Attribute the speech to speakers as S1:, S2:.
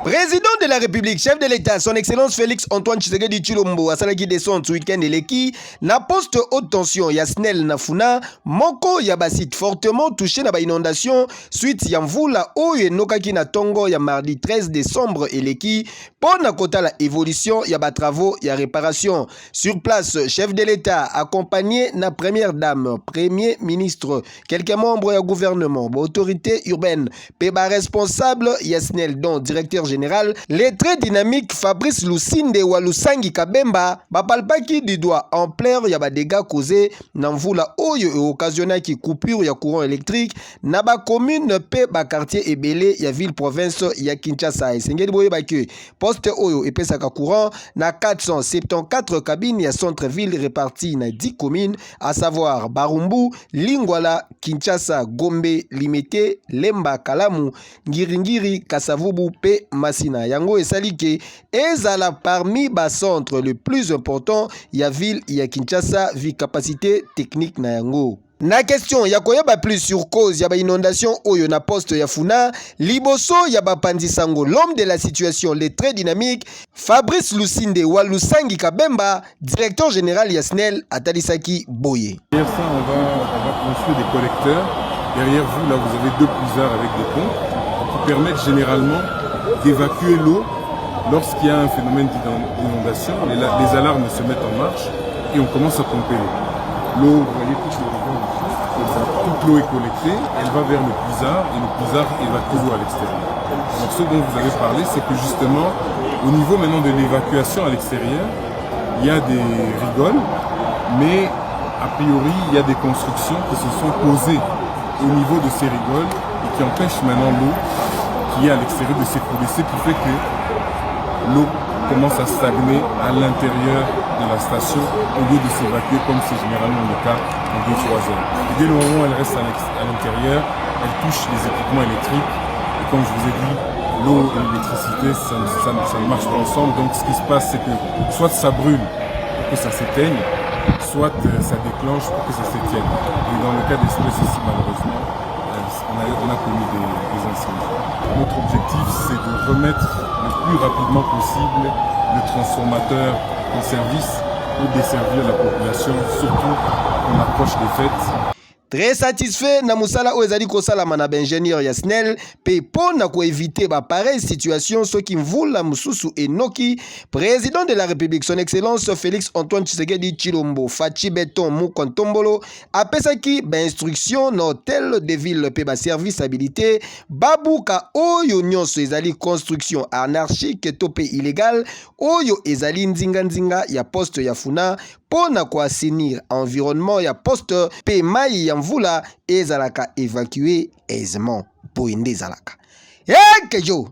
S1: Président de la République, chef de l'État, son Excellence Félix Antoine Tshisekedi Tshilombo asalaki descente week-end eleki na poste haute tension ya SNEL na Funa moko ya basite fortement touché na ba inondation suite ya mvula oyo enokaki na tongo ya mardi 13 décembre eleki pona kotala évolution ya ba travaux ya réparation. Sur place, chef de l'État accompagné na première dame, premier ministre, quelques membres ya gouvernement, autorité urbaine, pe ba responsable ya SNEL dont directeur général, les très dynamiques Fabrice Lusinde wa Lusangi Kabemba bapalpaki du doigt ampleur ya ba dégâts causés na mvula oyo e occasionnaki coupure ya courant électrique na ba commune pe ba quartier ebele ya ville province ya Kinshasa. Esengeli boye ba ke poste oyo epesaka courant na 474 cabines ya centre ville réparties na 10 communes, à savoir Barumbu, Lingwala, Kinshasa, Gombe, Limete, Lemba, Kalamu, Ngiringiri, Kasavubu pe Masina. Yango esalike ezala parmi ba centre le plus important ya ville ya Kinshasa vi capacité technique na yango. Na question ya koyeba plus sur cause ya ba inondation oyo na poste ya Funa, liboso ya ba pandisango l'homme de la situation, le très dynamique Fabrice Lusinde wa Lusangi Kabemba, directeur général ya SNEL atalisaki boye.
S2: Derrière ça, on va construire des collecteurs. Derrière vous, là, vous avez 2 puisards avec des pompes qui permettent généralement d'évacuer l'eau lorsqu'il y a un phénomène d'inondation. Les alarmes se mettent en marche et on commence à pomper l'eau. L'eau, vous voyez, toute l'eau est collectée, elle va vers le puisard et le puisard évacue l'eau à l'extérieur. Donc ce dont vous avez parlé, c'est que justement, au niveau maintenant de l'évacuation à l'extérieur, il y a des rigoles, mais a priori, il y a des constructions qui se sont posées au niveau de ces rigoles et qui empêchent maintenant l'eau qui est à l'extérieur de s'écouler. Ce qui fait que l'eau commence à stagner à l'intérieur de la station au lieu de s'évacuer comme c'est généralement le cas en 2-3 heures. Et dès le moment où elle reste à l'intérieur, elle touche les équipements électriques. Et comme je vous ai dit, l'eau et l'électricité, ça ne marche pas ensemble. Donc ce qui se passe, c'est que soit ça brûle pour que ça s'éteigne, soit ça déclenche pour que ça s'étienne. Et dans le cas d'espèce ici, malheureusement, on a connu des incendies. Notre objectif, c'est de remettre le plus rapidement possible le transformateur en service pour desservir la population, surtout qu'on approche des fêtes.
S1: Très satisfait na musala oyo ezali kosalama na ingénieur ya SNEL pe pona ko éviter ba pareille situation soki mvula mususu enoki. Président de la République, son Excellence Félix Antoine Tshisekedi Tshilombo Fachi Beton Mukontombolo apesaki ba instruction na hôtel de ville pe ba service habilité babuka oyo nyonso ezali construction anarchique to pe illégal oyo ezali nzinga ya poste ya Funa pona ko assainir environnement ya poste pe mai ya mvula ezalaka évacué aisément. Boende ezalaka. Ekejo